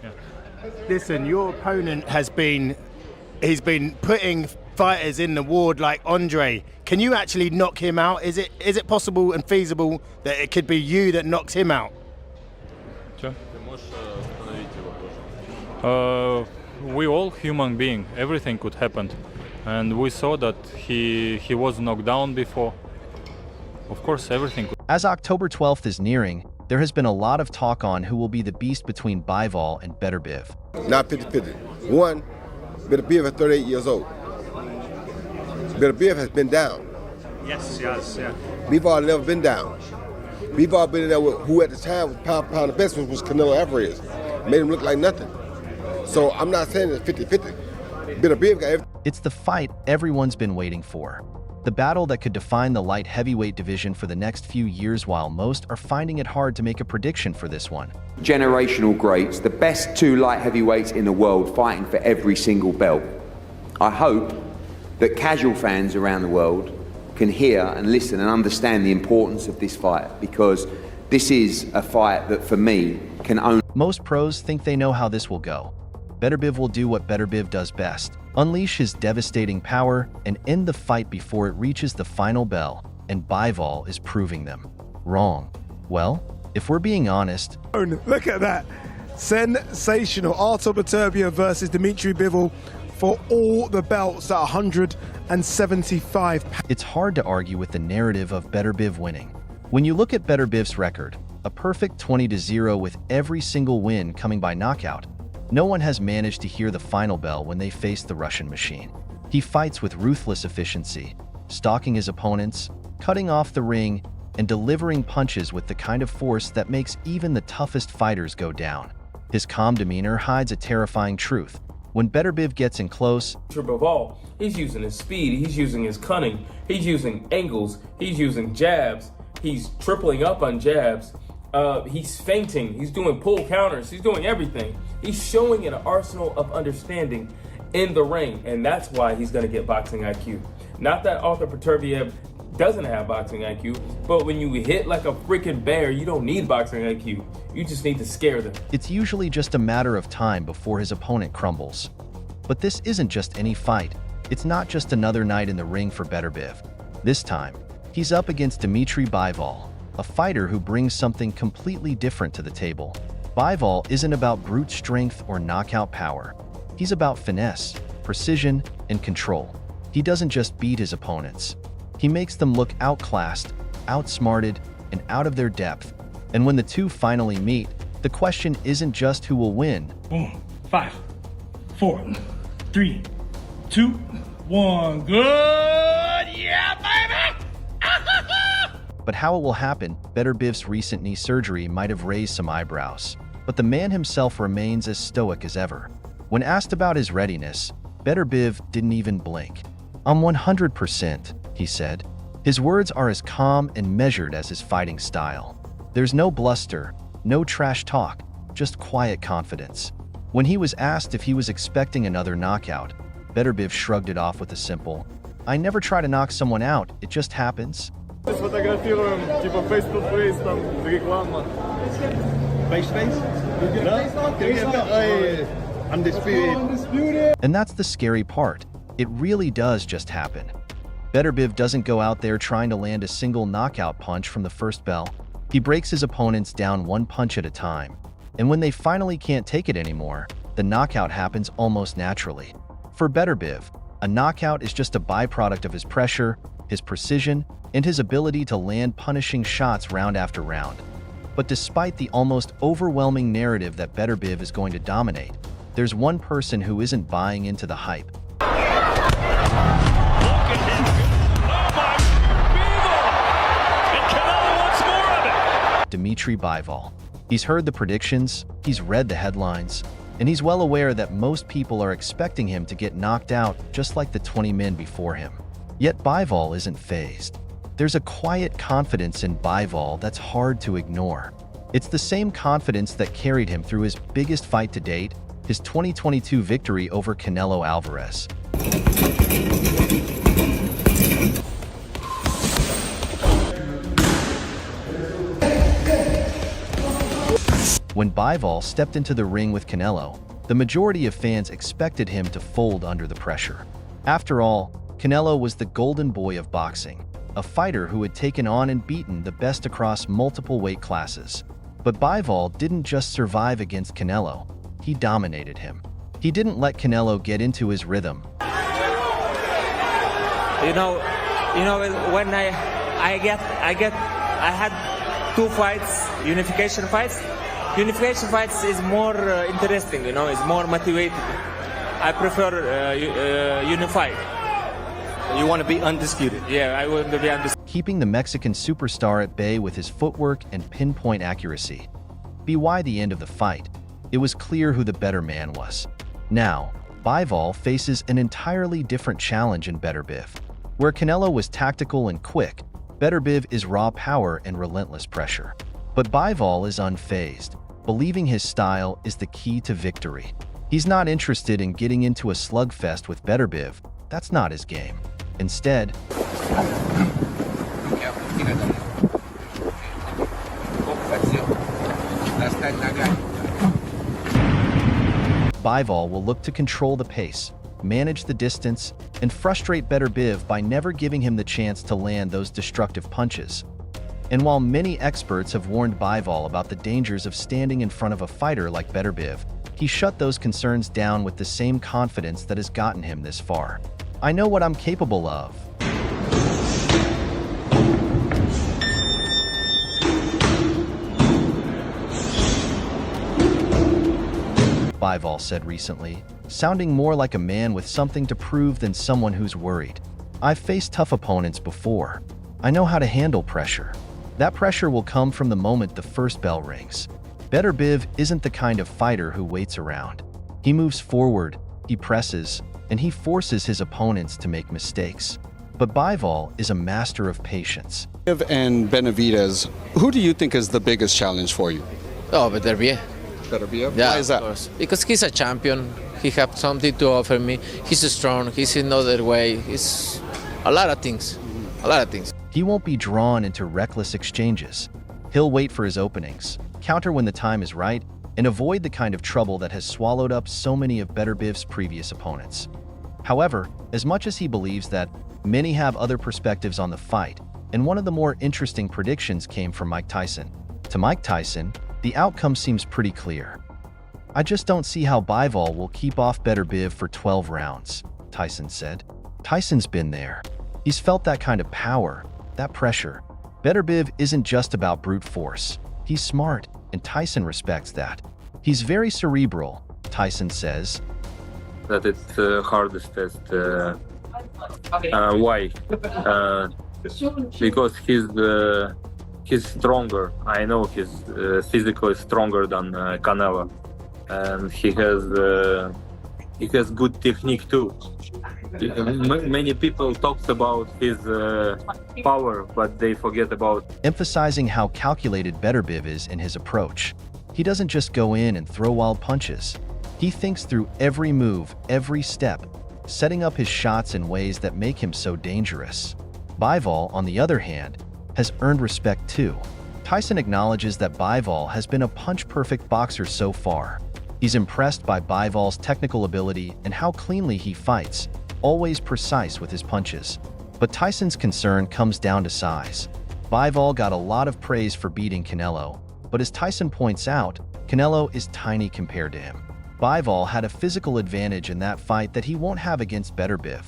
Yeah. Listen, your opponent he's been putting fighters in the ward like Andre. Can you actually knock him out? Is it possible and feasible that it could be you that knocks him out? Чё? We all human being. Everything could happen, and we saw that he was knocked down before. Of course, everything could. As October 12th is nearing, there has been a lot of talk on who will be the beast between Bivol and Beterbiev. Not 50-50. One, Beterbiev is 38 years old. Beterbiev has been down. Yes, yes, yeah. Bivol never been down. Bivol been in there with who at the time was pound for pound the best, which was Canelo Alvarez. Made him look like nothing. So I'm not saying it's 50-50. Beterbiev got everything. It's the fight everyone's been waiting for. The battle that could define the light heavyweight division for the next few years, while most are finding it hard to make a prediction for this one. Generational greats, the best two light heavyweights in the world fighting for every single belt. I hope that casual fans around the world can hear and listen and understand the importance of this fight, because this is a fight that for me can only... Most pros think they know how this will go. Beterbiev will do what Beterbiev does best, unleash his devastating power and end the fight before it reaches the final bell, and Bivol is proving them wrong. Well, if we're being honest... Look at that. Sensational. Artur Beterbiev versus Dmitry Bivol for all the belts at 175 pounds. It's hard to argue with the narrative of Beterbiev winning. When you look at Beterbiev's record, a perfect 20-0 with every single win coming by knockout, no one has managed to hear the final bell when they face the Russian machine. He fights with ruthless efficiency, stalking his opponents, cutting off the ring, and delivering punches with the kind of force that makes even the toughest fighters go down. His calm demeanor hides a terrifying truth. When Beterbiev gets in close, Bivol, he's using his speed, he's using his cunning, he's using angles, he's using jabs, he's tripling up on jabs, he's feinting, he's doing pull counters, he's doing everything. He's showing an arsenal of understanding in the ring, and that's why he's going to get boxing IQ. Not that Artur Beterbiev doesn't have boxing IQ, but when you hit like a freaking bear, you don't need boxing IQ. You just need to scare them. it's usually just a matter of time before his opponent crumbles. But this isn't just any fight. It's not just another night in the ring for Beterbiev. This time, he's up against Dmitry Bivol, a fighter who brings something completely different to the table. Bivol isn't about brute strength or knockout power. He's about finesse, precision, and control. He doesn't just beat his opponents. He makes them look outclassed, outsmarted, and out of their depth. And when the two finally meet, the question isn't just who will win. Boom. 5, 4, 3, 2, 1. Good. Yeah, baby. But how it will happen. Beterbiev's recent knee surgery might have raised some eyebrows, but the man himself remains as stoic as ever. When asked about his readiness, Beterbiev didn't even blink. "I'm 100%, he said. His words are as calm and measured as his fighting style. There's no bluster, no trash talk, just quiet confidence. When he was asked if he was expecting another knockout, Beterbiev shrugged it off with a simple, "I never try to knock someone out, it just happens." Сфотографируем, типа face-to-face, там, реклама. Face-to-face? Undisputed. And that's the scary part. It really does just happen. Beterbiev doesn't go out there trying to land a single knockout punch from the first bell. He breaks his opponents down one punch at a time. And when they finally can't take it anymore, the knockout happens almost naturally. For Beterbiev, a knockout is just a byproduct of his pressure, his precision, and his ability to land punishing shots round after round. But despite the almost overwhelming narrative that Beterbiev is going to dominate, there's one person who isn't buying into the hype. Dmitry Bivol. He's heard the predictions, he's read the headlines, and he's well aware that most people are expecting him to get knocked out just like the 20 men before him. Yet Bivol isn't fazed. There's a quiet confidence in Bivol that's hard to ignore. It's the same confidence that carried him through his biggest fight to date, his 2022 victory over Canelo Alvarez. When Bivol stepped into the ring with Canelo, the majority of fans expected him to fold under the pressure. After all, Canelo was the golden boy of boxing, a fighter who had taken on and beaten the best across multiple weight classes. But Bivol didn't just survive against Canelo, he dominated him. He didn't let Canelo get into his rhythm. You know, when I had 2 fights, unification fights. Unification fights is more interesting, it's more motivated. I prefer unified. You want to be undisputed? Yeah, I want to be undisputed. Keeping the Mexican superstar at bay with his footwork and pinpoint accuracy. By the end of the fight, it was clear who the better man was. Now, Bivol faces an entirely different challenge in Beterbiev. Where Canelo was tactical and quick, Beterbiev is raw power and relentless pressure. But Bivol is unfazed, believing his style is the key to victory. He's not interested in getting into a slugfest with Beterbiev. That's not his game. Instead, Bivol will look to control the pace, manage the distance, and frustrate Beterbiev by never giving him the chance to land those destructive punches. And while many experts have warned Bivol about the dangers of standing in front of a fighter like Beterbiev, he shut those concerns down with the same confidence that has gotten him this far. I know what I'm capable of. Bivol said recently, sounding more like a man with something to prove than someone who's worried. I've faced tough opponents before. I know how to handle pressure. That pressure will come from the moment the first bell rings. Beterbiev isn't the kind of fighter who waits around. He moves forward, he presses, and he forces his opponents to make mistakes. But Bivol is a master of patience. And Benavidez, who do you think is the biggest challenge for you? Oh, Beterbiev. Beterbiev? Yeah, why is that? of course. Because he's a champion. He has something to offer me. He's strong. He's in another way. He's a lot of things. A lot of things. He won't be drawn into reckless exchanges. He'll wait for his openings, counter when the time is right, and avoid the kind of trouble that has swallowed up so many of Beterbiev's previous opponents. However, as much as he believes that, many have other perspectives on the fight, and one of the more interesting predictions came from Mike Tyson. To Mike Tyson, the outcome seems pretty clear. I just don't see how Bivol will keep off Beterbiev for 12 rounds, Tyson said. Tyson's been there. He's felt that kind of power, that pressure. Beterbiev isn't just about brute force. He's smart, and Tyson respects that. He's very cerebral, Tyson says. That it's hardest test. Why? Because he's stronger. I know he's physically stronger than Canelo, and he has good technique too. Many people talk about his power, but they forget about emphasizing how calculated Beterbiev is in his approach. He doesn't just go in and throw wild punches. He thinks through every move, every step, setting up his shots in ways that make him so dangerous. Bivol, on the other hand, has earned respect too. Tyson acknowledges that Bivol has been a punch-perfect boxer so far. He's impressed by Bivol's technical ability and how cleanly he fights, always precise with his punches. But Tyson's concern comes down to size. Bivol got a lot of praise for beating Canelo, but as Tyson points out, Canelo is tiny compared to him. Bivol had a physical advantage in that fight that he won't have against Beterbiev.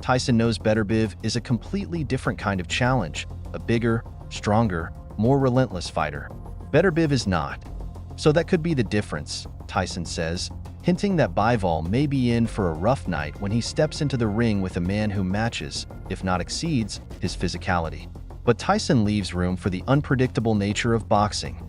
Tyson knows Beterbiev is a completely different kind of challenge, a bigger, stronger, more relentless fighter. Beterbiev is not. So that could be the difference, Tyson says, hinting that Bivol may be in for a rough night when he steps into the ring with a man who matches, if not exceeds, his physicality. But Tyson leaves room for the unpredictable nature of boxing.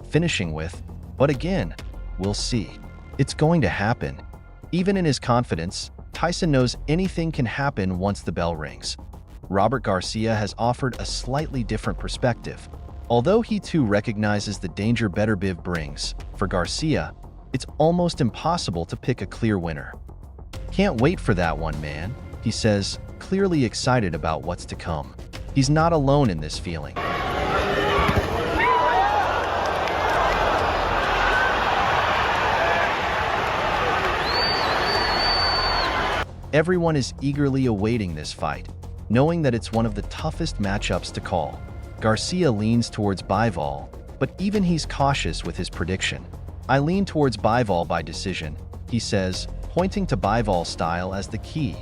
Finishing with, but again, we'll see. It's going to happen. Even in his confidence, Tyson knows anything can happen once the bell rings. Robert Garcia has offered a slightly different perspective. Although he too recognizes the danger Beterbiev brings, for Garcia, it's almost impossible to pick a clear winner. Can't wait for that one, man, he says, clearly excited about what's to come. He's not alone in this feeling. Everyone is eagerly awaiting this fight, knowing that it's one of the toughest matchups to call. Garcia leans towards Bivol, but even he's cautious with his prediction. "I lean towards Bivol by decision," he says, pointing to Bivol's style as the key.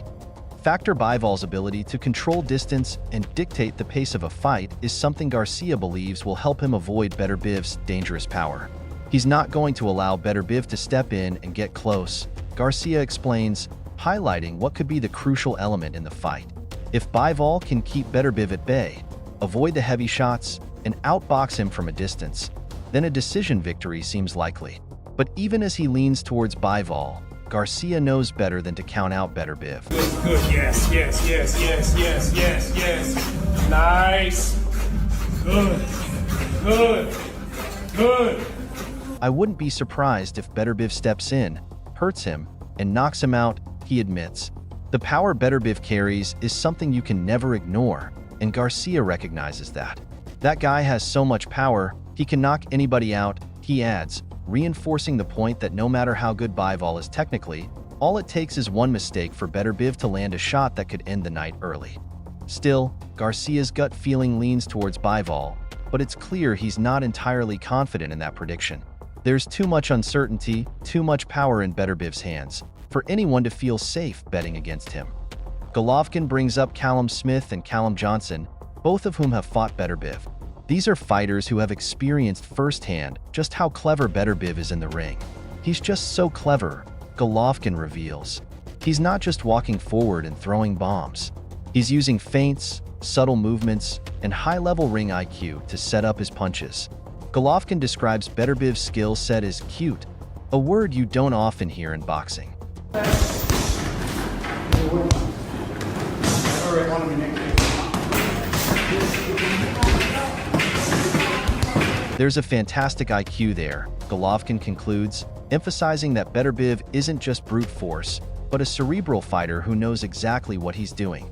Factor Bivol's ability to control distance and dictate the pace of a fight is something Garcia believes will help him avoid Beterbiev's dangerous power. He's not going to allow Beterbiev to step in and get close, Garcia explains, highlighting what could be the crucial element in the fight. If Bivol can keep Beterbiev at bay, avoid the heavy shots, and outbox him from a distance, then a decision victory seems likely. But even as he leans towards Bivol, Garcia knows better than to count out Beterbiev. Good, yes, yes, yes, yes, yes, yes, yes. Nice. Good, good, good. I wouldn't be surprised if Beterbiev steps in, hurts him, and knocks him out, he admits. The power Beterbiev carries is something you can never ignore, and Garcia recognizes that. That guy has so much power, he can knock anybody out, he adds, reinforcing the point that no matter how good Bivol is technically, all it takes is one mistake for Beterbiev to land a shot that could end the night early. Still, Garcia's gut feeling leans towards Bivol, but it's clear he's not entirely confident in that prediction. There's too much uncertainty, too much power in Beterbiev's hands, for anyone to feel safe betting against him. Golovkin brings up Callum Smith and Callum Johnson, both of whom have fought Beterbiev. These are fighters who have experienced firsthand just how clever Beterbiev is in the ring. He's just so clever, Golovkin reveals. He's not just walking forward and throwing bombs. He's using feints, subtle movements, and high-level ring IQ to set up his punches. Golovkin describes Beterbiev's skill set as cute, a word you don't often hear in boxing. There's a fantastic IQ there, Golovkin concludes, emphasizing that Beterbiev isn't just brute force, but a cerebral fighter who knows exactly what he's doing.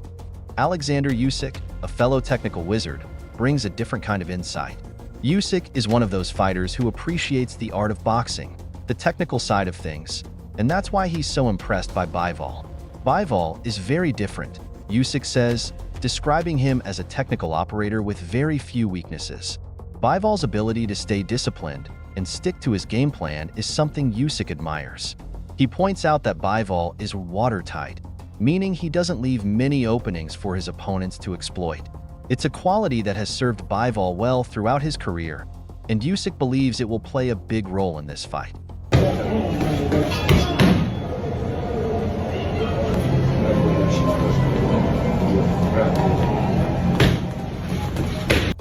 Alexander Usyk, a fellow technical wizard, brings a different kind of insight. Usyk is one of those fighters who appreciates the art of boxing, the technical side of things, and that's why he's so impressed by Bivol. Bivol is very different, Usyk says, describing him as a technical operator with very few weaknesses. Bivol's ability to stay disciplined and stick to his game plan is something Usyk admires. He points out that Bivol is watertight, meaning he doesn't leave many openings for his opponents to exploit. It's a quality that has served Bivol well throughout his career, and Usyk believes it will play a big role in this fight.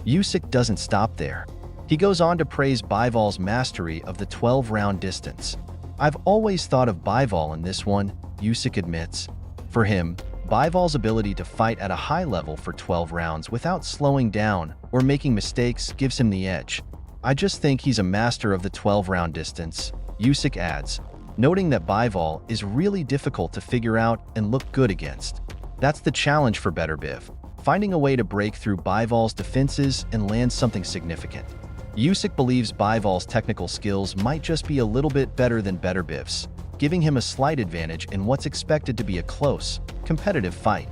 Usyk doesn't stop there. He goes on to praise Bivol's mastery of the 12-round distance. "I've always thought of Bivol in this one," Usyk admits. For him, Bivol's ability to fight at a high level for 12 rounds without slowing down or making mistakes gives him the edge. "I just think he's a master of the 12-round distance," Usyk adds, noting that Bivol is really difficult to figure out and look good against. That's the challenge for Beterbiev, finding a way to break through Bivol's defenses and land something significant. Usyk believes Bivol's technical skills might just be a little bit better than Beterbiev's, giving him a slight advantage in what's expected to be a close, competitive fight.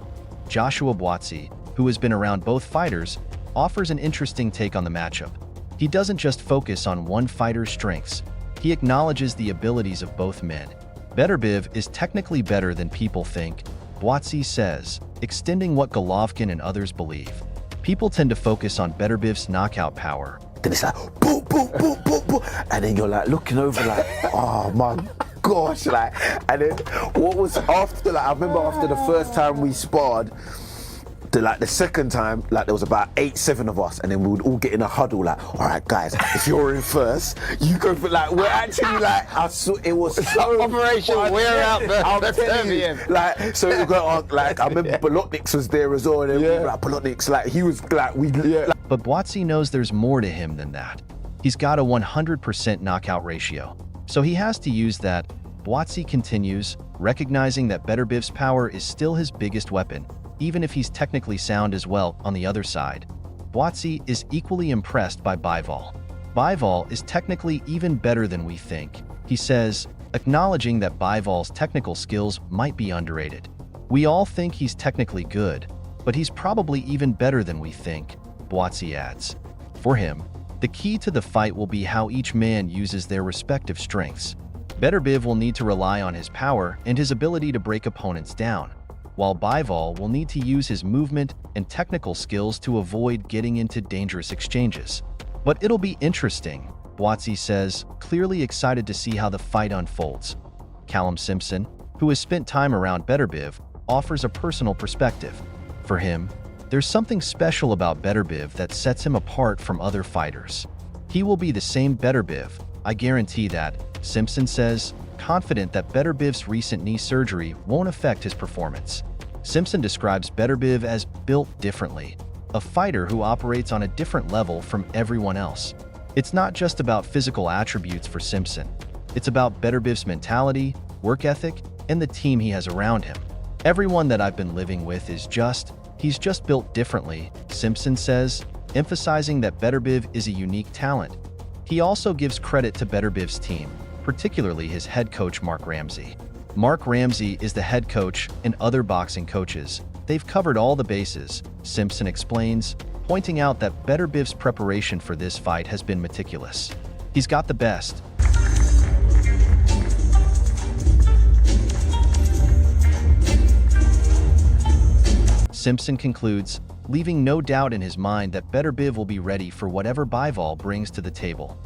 Joshua Buatsi, who has been around both fighters, offers an interesting take on the matchup. He doesn't just focus on one fighter's strengths, he acknowledges the abilities of both men. Beterbiev is technically better than people think, Buatsi says, extending what Golovkin and others believe. People tend to focus on Beterbiev's knockout power. Then it's like, boom, boom, boom, boom, boom. And then you're like looking over like, oh my gosh, like, and then what was after, like, I remember after the first time we sparred, the second time, like, there was about 8-7 of us, and then we would all get in a huddle, like, all right, guys, if you're in first, you go for, like, we're actually, like, it was so Operation fun. Wear Out I'm telling you, Beterbiev. like, so we got, like, I remember Bolotniks was there as well, and then we were like, Bolotniks, like, he was, like, But Buatsi knows there's more to him than that. He's got a 100% knockout ratio, so he has to use that. Buatsi continues, recognizing that Beterbiev's power is still his biggest weapon. even if he's technically sound as well. On the other side, Boatsy is equally impressed by Bivol. Bivol is technically even better than we think, he says, acknowledging that Bivol's technical skills might be underrated. We all think he's technically good, but he's probably even better than we think, Boatsy adds. For him, the key to the fight will be how each man uses their respective strengths. Beterbiev will need to rely on his power and his ability to break opponents down, while Bivol will need to use his movement and technical skills to avoid getting into dangerous exchanges. But it'll be interesting, Boatsy says, clearly excited to see how the fight unfolds. Callum Simpson, who has spent time around Beterbiev, offers a personal perspective. For him, there's something special about Beterbiev that sets him apart from other fighters. He will be the same Beterbiev, I guarantee that, Simpson says, confident that Beterbiev's recent knee surgery won't affect his performance. Simpson describes Beterbiev as built differently, a fighter who operates on a different level from everyone else. It's not just about physical attributes for Simpson. It's about Beterbiev's mentality, work ethic, and the team he has around him. Everyone that I've been living with he's just built differently, Simpson says, emphasizing that Beterbiev is a unique talent. He also gives credit to Beterbiev's team, particularly his head coach Mark Ramsey. Mark Ramsey is the head coach and other boxing coaches. They've covered all the bases, Simpson explains, pointing out that Beterbiev's preparation for this fight has been meticulous. He's got the best. Simpson concludes, leaving no doubt in his mind that Beterbiev will be ready for whatever Bivol brings to the table.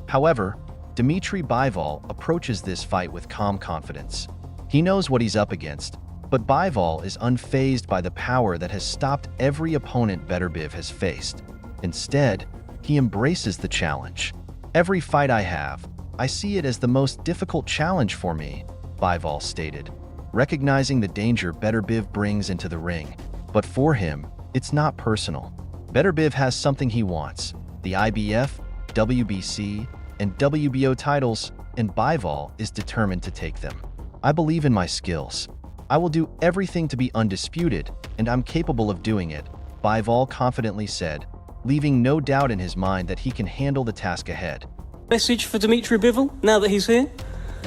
However, Dmitry Bivol approaches this fight with calm confidence. He knows what he's up against, but Bivol is unfazed by the power that has stopped every opponent Beterbiev has faced. Instead, he embraces the challenge. Every fight I have, I see it as the most difficult challenge for me, Bivol stated, recognizing the danger Beterbiev brings into the ring. But for him, it's not personal. Beterbiev has something he wants, the IBF, WBC, and WBO titles, and Bivol is determined to take them. I believe in my skills. I will do everything to be undisputed, and I'm capable of doing it, Bivol confidently said, leaving no doubt in his mind that he can handle the task ahead. Message for Dmitry Bivol, now that he's here?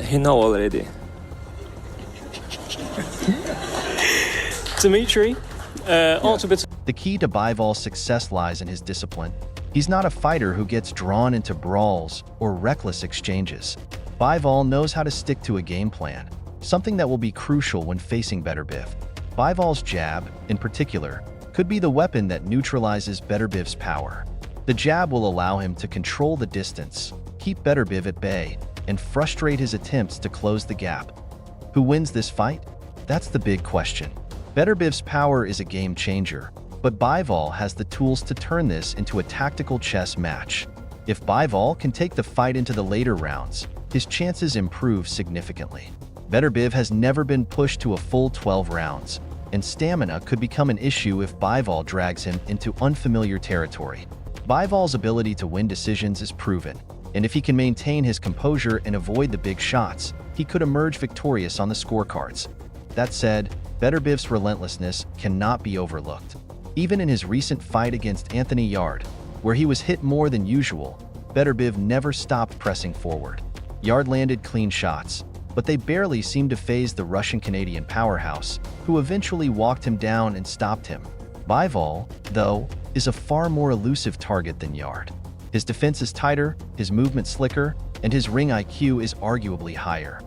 He know already. Dmitry, Artur Beterbiev. The key to Bivol's success lies in his discipline. He's not a fighter who gets drawn into brawls or reckless exchanges. Bivol knows how to stick to a game plan, something that will be crucial when facing Beterbiev. Bivol's jab, in particular, could be the weapon that neutralizes Beterbiev's power. The jab will allow him to control the distance, keep Beterbiev at bay, and frustrate his attempts to close the gap. Who wins this fight? That's the big question. Beterbiev's power is a game changer, but Bivol has the tools to turn this into a tactical chess match. If Bivol can take the fight into the later rounds, his chances improve significantly. Beterbiev has never been pushed to a full 12 rounds, and stamina could become an issue if Bivol drags him into unfamiliar territory. Bivol's ability to win decisions is proven, and if he can maintain his composure and avoid the big shots, he could emerge victorious on the scorecards. That said, Beterbiev's relentlessness cannot be overlooked. Even in his recent fight against Anthony Yarde, where he was hit more than usual, Beterbiev never stopped pressing forward. Yarde landed clean shots, but they barely seemed to faze the Russian-Canadian powerhouse, who eventually walked him down and stopped him. Bivol, though, is a far more elusive target than Yarde. His defense is tighter, his movement slicker, and his ring IQ is arguably higher.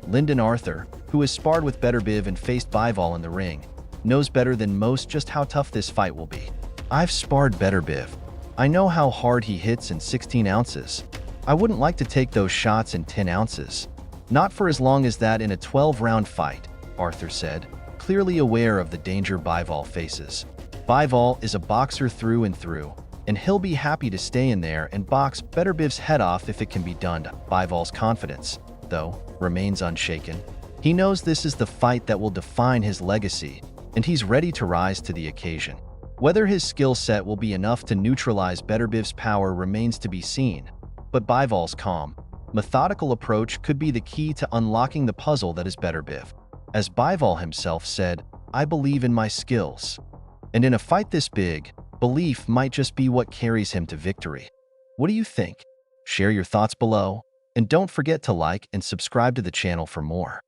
Lyndon Arthur, who has sparred with Beterbiev and faced Bivol in the ring, knows better than most just how tough this fight will be. I've sparred Beterbiev. I know how hard he hits in 16 ounces. I wouldn't like to take those shots in 10 ounces. Not for as long as that in a 12-round fight, Arthur said, clearly aware of the danger Bivol faces. Bivol is a boxer through and through, and he'll be happy to stay in there and box Beterbiev's head off if it can be done. Bivol's confidence, though, remains unshaken. He knows this is the fight that will define his legacy, and he's ready to rise to the occasion. Whether his skill set will be enough to neutralize Beterbiev's power remains to be seen, but Bivol's calm, methodical approach could be the key to unlocking the puzzle that is Beterbiev. As Bivol himself said, "I believe in my skills." And in a fight this big, belief might just be what carries him to victory. What do you think? Share your thoughts below, and don't forget to like and subscribe to the channel for more.